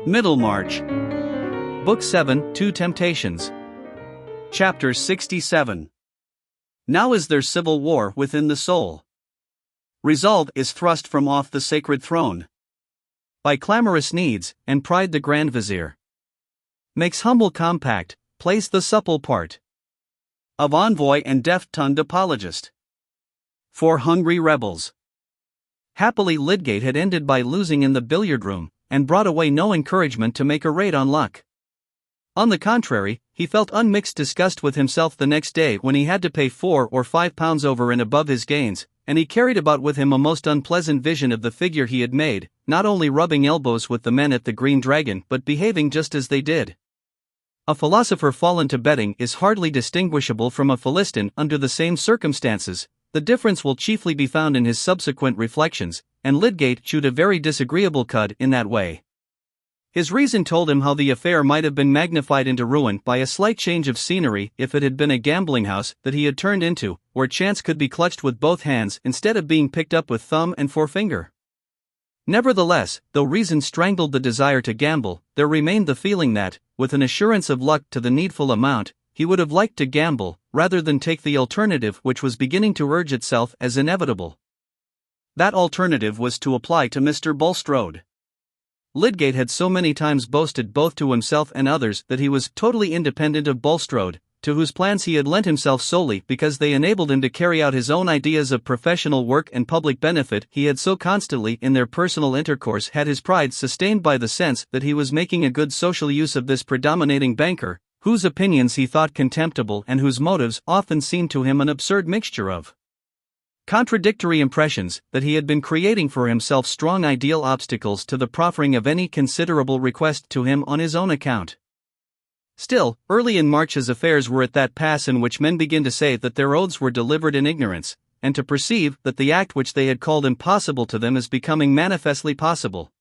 Middlemarch Book 7, 2 Temptations. Chapter 67. Now is there civil war within the soul. Resolve is thrust from off the sacred throne. By clamorous needs, and pride the grand vizier makes humble compact, plays the supple part of envoy and deft-tongued apologist for hungry rebels. Happily Lydgate had ended by losing in the billiard room, and brought away no encouragement to make a raid on luck. On the contrary, he felt unmixed disgust with himself the next day when he had to pay £4 or £5 over and above his gains, and he carried about with him a most unpleasant vision of the figure he had made, not only rubbing elbows with the men at the Green Dragon but behaving just as they did. A philosopher fallen to betting is hardly distinguishable from a Philistine under the same circumstances. The difference will chiefly be found in his subsequent reflections, and Lydgate chewed a very disagreeable cud in that way. His reason told him how the affair might have been magnified into ruin by a slight change of scenery if it had been a gambling house that he had turned into, where chance could be clutched with both hands instead of being picked up with thumb and forefinger. Nevertheless, though reason strangled the desire to gamble, there remained the feeling that, with an assurance of luck to the needful amount, he would have liked to gamble, rather than take the alternative which was beginning to urge itself as inevitable. That alternative was to apply to Mr. Bulstrode. Lydgate had so many times boasted both to himself and others that he was totally independent of Bulstrode, to whose plans he had lent himself solely because they enabled him to carry out his own ideas of professional work and public benefit. He had so constantly in their personal intercourse had his pride sustained by the sense that he was making a good social use of this predominating banker, whose opinions he thought contemptible and whose motives often seemed to him an absurd mixture of contradictory impressions, that he had been creating for himself strong ideal obstacles to the proffering of any considerable request to him on his own account. Still, early in March his affairs were at that pass in which men begin to say that their oaths were delivered in ignorance, and to perceive that the act which they had called impossible to them is becoming manifestly possible.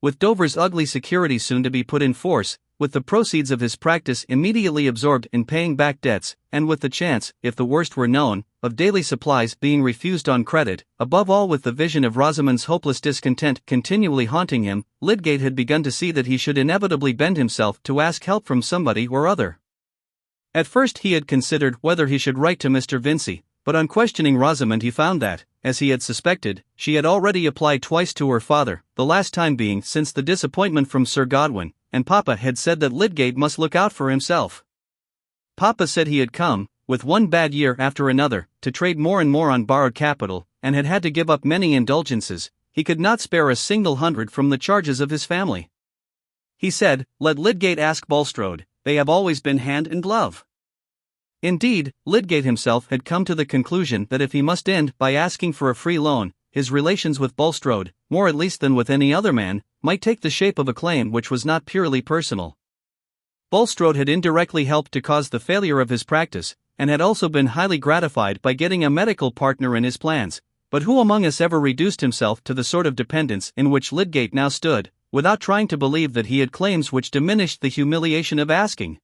With Dover's ugly securities soon to be put in force, with the proceeds of his practice immediately absorbed in paying back debts, and with the chance, if the worst were known, of daily supplies being refused on credit, above all with the vision of Rosamond's hopeless discontent continually haunting him, Lydgate had begun to see that he should inevitably bend himself to ask help from somebody or other. At first he had considered whether he should write to Mr. Vincey, but on questioning Rosamond he found that, as he had suspected, she had already applied twice to her father, the last time being since the disappointment from Sir Godwin, and Papa had said that Lydgate must look out for himself. Papa said he had come, with one bad year after another, to trade more and more on borrowed capital, and had had to give up many indulgences. He could not spare a single hundred from the charges of his family. He said, let Lydgate ask Bulstrode, they have always been hand and glove. Indeed, Lydgate himself had come to the conclusion that if he must end by asking for a free loan, his relations with Bulstrode, more at least than with any other man, might take the shape of a claim which was not purely personal. Bulstrode had indirectly helped to cause the failure of his practice, and had also been highly gratified by getting a medical partner in his plans, but who among us ever reduced himself to the sort of dependence in which Lydgate now stood, without trying to believe that he had claims which diminished the humiliation of asking?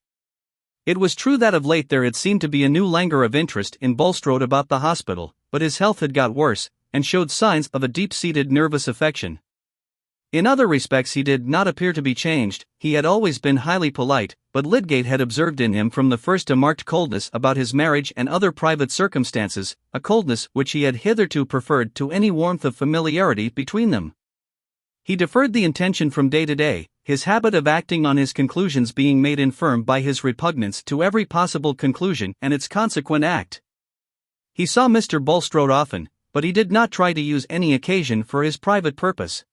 It was true that of late there had seemed to be a new languor of interest in Bulstrode about the hospital, but his health had got worse, and showed signs of a deep-seated nervous affection. In other respects he did not appear to be changed. He had always been highly polite, but Lydgate had observed in him from the first a marked coldness about his marriage and other private circumstances, a coldness which he had hitherto preferred to any warmth of familiarity between them. He deferred the intention from day to day, his habit of acting on his conclusions being made infirm by his repugnance to every possible conclusion and its consequent act. He saw Mr. Bulstrode often, but he did not try to use any occasion for his private purpose.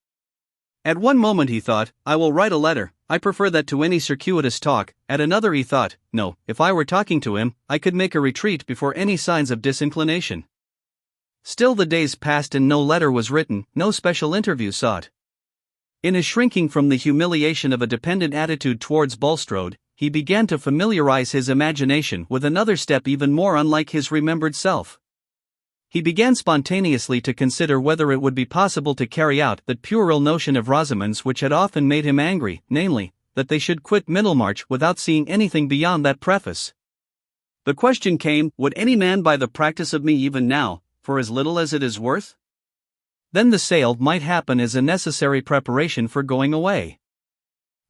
At one moment he thought, I will write a letter, I prefer that to any circuitous talk. At another he thought, no, if I were talking to him, I could make a retreat before any signs of disinclination. Still the days passed and no letter was written, no special interview sought. In his shrinking from the humiliation of a dependent attitude towards Bulstrode, he began to familiarize his imagination with another step even more unlike his remembered self. He began spontaneously to consider whether it would be possible to carry out that puerile notion of Rosamond's which had often made him angry, namely, that they should quit Middlemarch without seeing anything beyond that preface. The question came, would any man buy the practice of me even now, for as little as it is worth? Then the sale might happen as a necessary preparation for going away.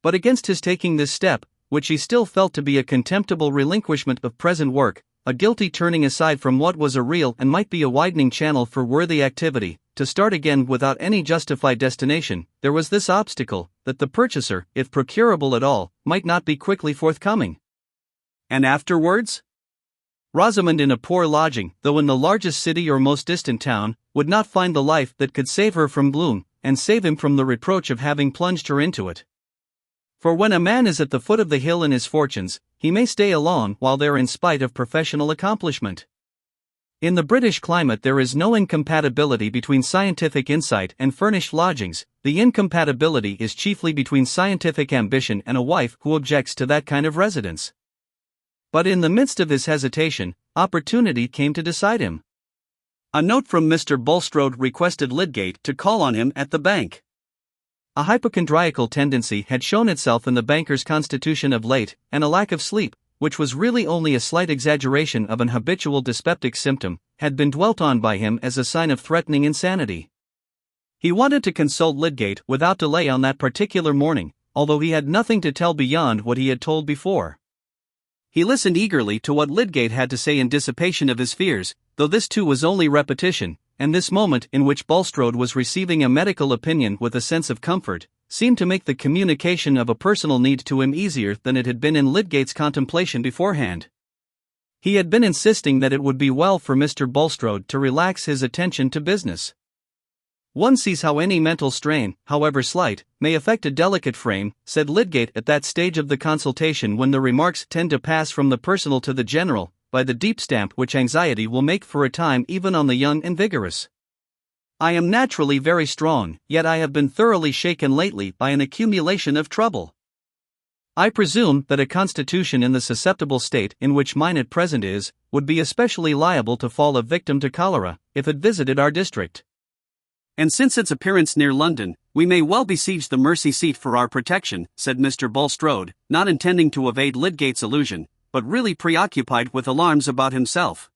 But against his taking this step, which he still felt to be a contemptible relinquishment of present work, a guilty turning aside from what was a real and might be a widening channel for worthy activity, to start again without any justified destination, there was this obstacle, that the purchaser, if procurable at all, might not be quickly forthcoming. And afterwards? Rosamond in a poor lodging, though in the largest city or most distant town, would not find the life that could save her from gloom, and save him from the reproach of having plunged her into it. For when a man is at the foot of the hill in his fortunes, he may stay alone while there in spite of professional accomplishment. In the British climate there is no incompatibility between scientific insight and furnished lodgings, the incompatibility is chiefly between scientific ambition and a wife who objects to that kind of residence. But in the midst of his hesitation, opportunity came to decide him. A note from Mr. Bulstrode requested Lydgate to call on him at the bank. A hypochondriacal tendency had shown itself in the banker's constitution of late, and a lack of sleep, which was really only a slight exaggeration of an habitual dyspeptic symptom, had been dwelt on by him as a sign of threatening insanity. He wanted to consult Lydgate without delay on that particular morning, although he had nothing to tell beyond what he had told before. He listened eagerly to what Lydgate had to say in dissipation of his fears, though this too was only repetition, and this moment in which Bulstrode was receiving a medical opinion with a sense of comfort, seemed to make the communication of a personal need to him easier than it had been in Lydgate's contemplation beforehand. He had been insisting that it would be well for Mr. Bulstrode to relax his attention to business. One sees how any mental strain, however slight, may affect a delicate frame, said Lydgate at that stage of the consultation when the remarks tend to pass from the personal to the general, by the deep stamp which anxiety will make for a time even on the young and vigorous. I am naturally very strong, yet I have been thoroughly shaken lately by an accumulation of trouble. I presume that a constitution in the susceptible state in which mine at present is, would be especially liable to fall a victim to cholera, if it visited our district. And since its appearance near London, we may well besiege the Mercy seat for our protection, said Mr. Bulstrode, not intending to evade Lydgate's allusion, but really preoccupied with alarms about himself.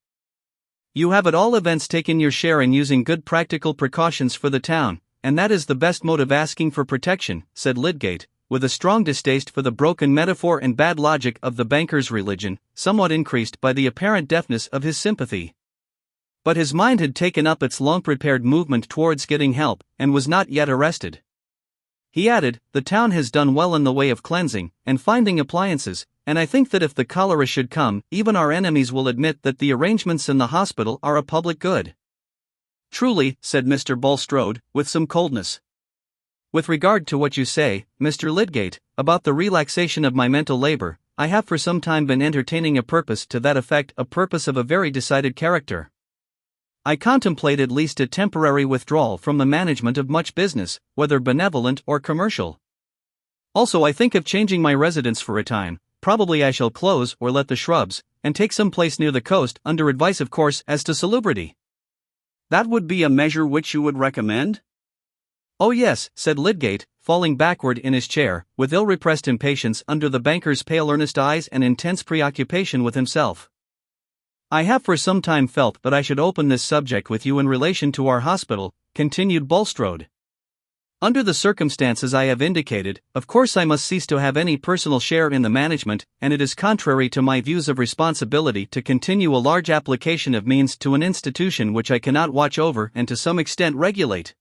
You have at all events taken your share in using good practical precautions for the town, and that is the best mode of asking for protection, said Lydgate, with a strong distaste for the broken metaphor and bad logic of the banker's religion, somewhat increased by the apparent deafness of his sympathy. But his mind had taken up its long-prepared movement towards getting help, and was not yet arrested. He added, the town has done well in the way of cleansing, and finding appliances, and I think that if the cholera should come, even our enemies will admit that the arrangements in the hospital are a public good. Truly, said Mr. Bulstrode, with some coldness. With regard to what you say, Mr. Lydgate, about the relaxation of my mental labor, I have for some time been entertaining a purpose to that effect, a purpose of a very decided character. I contemplate at least a temporary withdrawal from the management of much business, whether benevolent or commercial. Also I think of changing my residence for a time. Probably I shall close or let the shrubs, and take some place near the coast, under advice of course as to salubrity. That would be a measure which you would recommend? Oh yes, said Lydgate, falling backward in his chair, with ill-repressed impatience under the banker's pale earnest eyes and intense preoccupation with himself. I have for some time felt that I should open this subject with you in relation to our hospital, continued Bulstrode. Under the circumstances I have indicated, of course I must cease to have any personal share in the management, and it is contrary to my views of responsibility to continue a large application of means to an institution which I cannot watch over and to some extent regulate.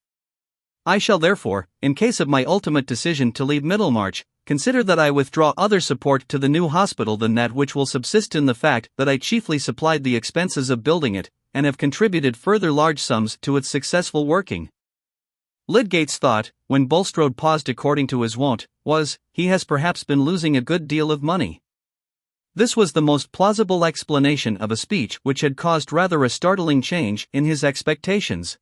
I shall therefore, in case of my ultimate decision to leave Middlemarch, consider that I withdraw other support to the new hospital than that which will subsist in the fact that I chiefly supplied the expenses of building it, and have contributed further large sums to its successful working. Lydgate's thought, when Bulstrode paused according to his wont, was, he has perhaps been losing a good deal of money. This was the most plausible explanation of a speech which had caused rather a startling change in his expectations.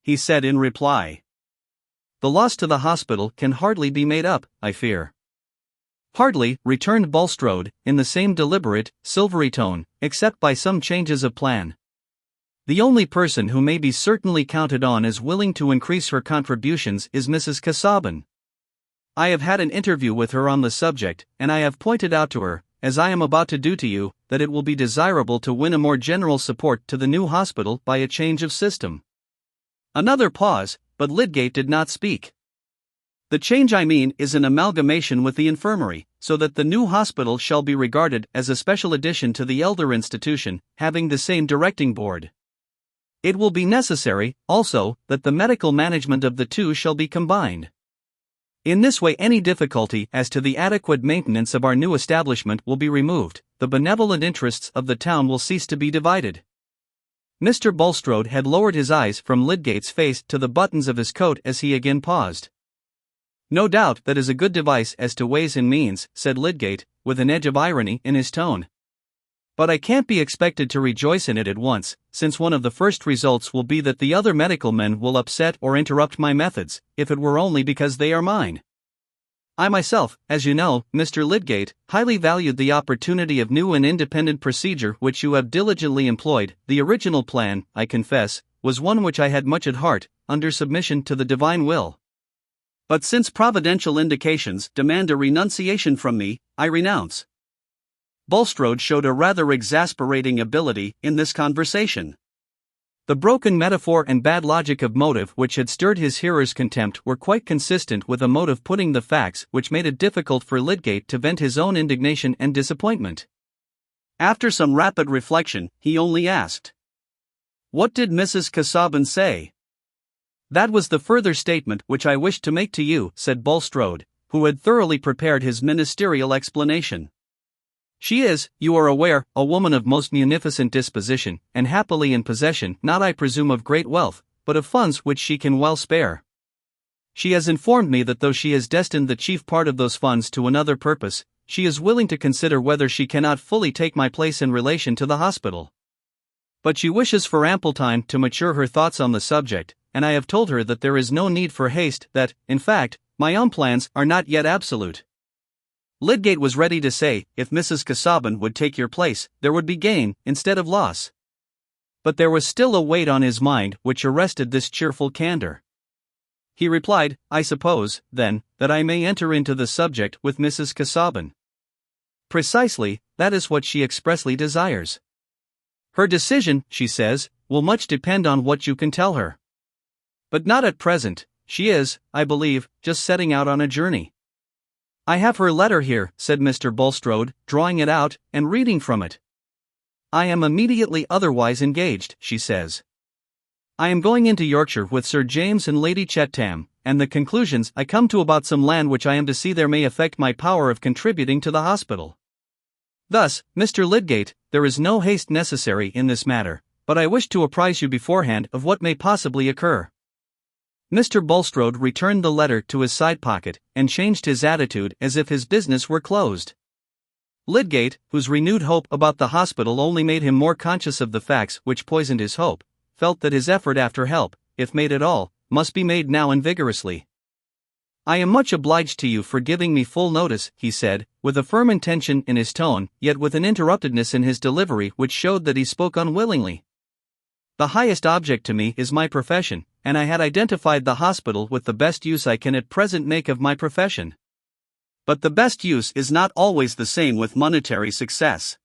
He said in reply, the loss to the hospital can hardly be made up, I fear. Hardly, returned Bulstrode, in the same deliberate, silvery tone, except by some changes of plan. The only person who may be certainly counted on as willing to increase her contributions is Mrs. Casaubon. I have had an interview with her on the subject, and I have pointed out to her, as I am about to do to you, that it will be desirable to win a more general support to the new hospital by a change of system. Another pause, but Lydgate did not speak. The change I mean is an amalgamation with the infirmary, so that the new hospital shall be regarded as a special addition to the elder institution, having the same directing board. It will be necessary, also, that the medical management of the two shall be combined. In this way any difficulty as to the adequate maintenance of our new establishment will be removed, the benevolent interests of the town will cease to be divided. Mr. Bulstrode had lowered his eyes from Lydgate's face to the buttons of his coat as he again paused. "No doubt that is a good device as to ways and means," said Lydgate, with an edge of irony in his tone. "But I can't be expected to rejoice in it at once, since one of the first results will be that the other medical men will upset or interrupt my methods, if it were only because they are mine. I myself, as you know, Mr. Lydgate, highly valued the opportunity of new and independent procedure which you have diligently employed. The original plan, I confess, was one which I had much at heart, under submission to the divine will. But since providential indications demand a renunciation from me, I renounce." Bulstrode showed a rather exasperating ability in this conversation. The broken metaphor and bad logic of motive which had stirred his hearer's contempt were quite consistent with a mode of putting the facts which made it difficult for Lydgate to vent his own indignation and disappointment. After some rapid reflection, he only asked, "What did Mrs. Casaubon say?" "That was the further statement which I wished to make to you," said Bulstrode, who had thoroughly prepared his ministerial explanation. "She is, you are aware, a woman of most munificent disposition, and happily in possession, not I presume of great wealth, but of funds which she can well spare. She has informed me that though she has destined the chief part of those funds to another purpose, she is willing to consider whether she cannot fully take my place in relation to the hospital. But she wishes for ample time to mature her thoughts on the subject, and I have told her that there is no need for haste, that, in fact, my own plans are not yet absolute." Lydgate was ready to say, if Mrs. Casaubon would take your place, there would be gain, instead of loss. But there was still a weight on his mind which arrested this cheerful candor. He replied, "I suppose, then, that I may enter into the subject with Mrs. Casaubon." "Precisely, that is what she expressly desires. Her decision, she says, will much depend on what you can tell her. But not at present. She is, I believe, just setting out on a journey." "I have her letter here," said Mr. Bulstrode, drawing it out, and reading from it. "I am immediately otherwise engaged," she says. "I am going into Yorkshire with Sir James and Lady Chetam, and the conclusions I come to about some land which I am to see there may affect my power of contributing to the hospital. Thus, Mr. Lydgate, there is no haste necessary in this matter, but I wish to apprise you beforehand of what may possibly occur." Mr. Bulstrode returned the letter to his side pocket, and changed his attitude as if his business were closed. Lydgate, whose renewed hope about the hospital only made him more conscious of the facts which poisoned his hope, felt that his effort after help, if made at all, must be made now and vigorously. "I am much obliged to you for giving me full notice," he said, with a firm intention in his tone, yet with an interruptedness in his delivery which showed that he spoke unwillingly. "The highest object to me is my profession, and I had identified the hospital with the best use I can at present make of my profession. But the best use is not always the same with monetary success.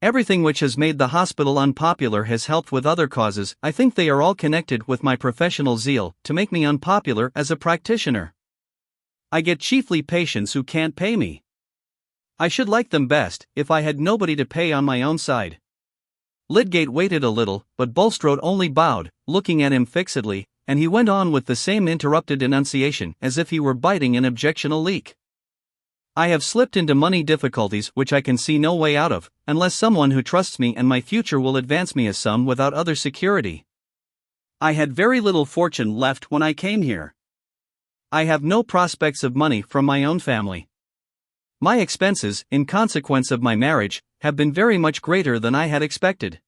Everything which has made the hospital unpopular has helped with other causes. I think they are all connected with my professional zeal to make me unpopular as a practitioner. I get chiefly patients who can't pay me. I should like them best if I had nobody to pay on my own side." Lydgate waited a little, but Bulstrode only bowed, looking at him fixedly, and he went on with the same interrupted enunciation as if he were biting an objectional leak. "I have slipped into money difficulties which I can see no way out of, unless someone who trusts me and my future will advance me a sum without other security. I had very little fortune left when I came here. I have no prospects of money from my own family. My expenses, in consequence of my marriage, have been very much greater than I had expected.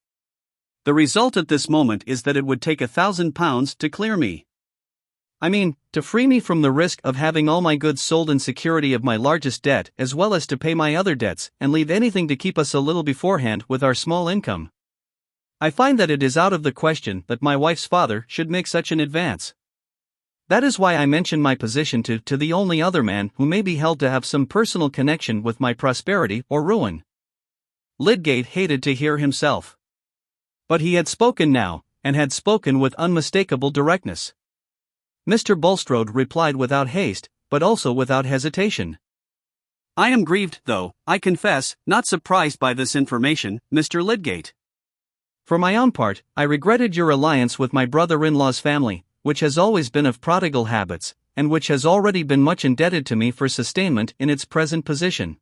The result at this moment is that it would take £1,000 to clear me. I mean, to free me from the risk of having all my goods sold in security of my largest debt, as well as to pay my other debts, and leave anything to keep us a little beforehand with our small income. I find that it is out of the question that my wife's father should make such an advance. That is why I mention my position to the only other man who may be held to have some personal connection with my prosperity or ruin." Lydgate hated to hear himself. But he had spoken now, and had spoken with unmistakable directness. Mr. Bulstrode replied without haste, but also without hesitation. I am grieved, though, I confess, not surprised by this information, Mr. Lydgate. For my own part, I regretted your alliance with my brother-in-law's family, which has always been of prodigal habits, and which has already been much indebted to me for sustainment in its present position.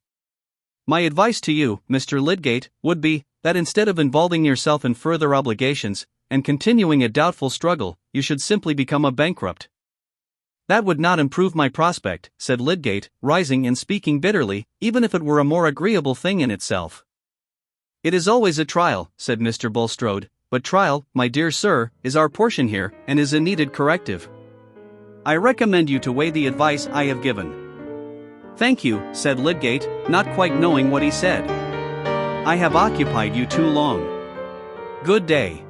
My advice to you, Mr. Lydgate, would be, that instead of involving yourself in further obligations, and continuing a doubtful struggle, you should simply become a bankrupt. That would not improve my prospect, said Lydgate, rising and speaking bitterly, even if it were a more agreeable thing in itself. It is always a trial, said Mr. Bulstrode, but trial, my dear sir, is our portion here, and is a needed corrective. I recommend you to weigh the advice I have given. Thank you, said Lydgate, not quite knowing what he said. I have occupied you too long. Good day.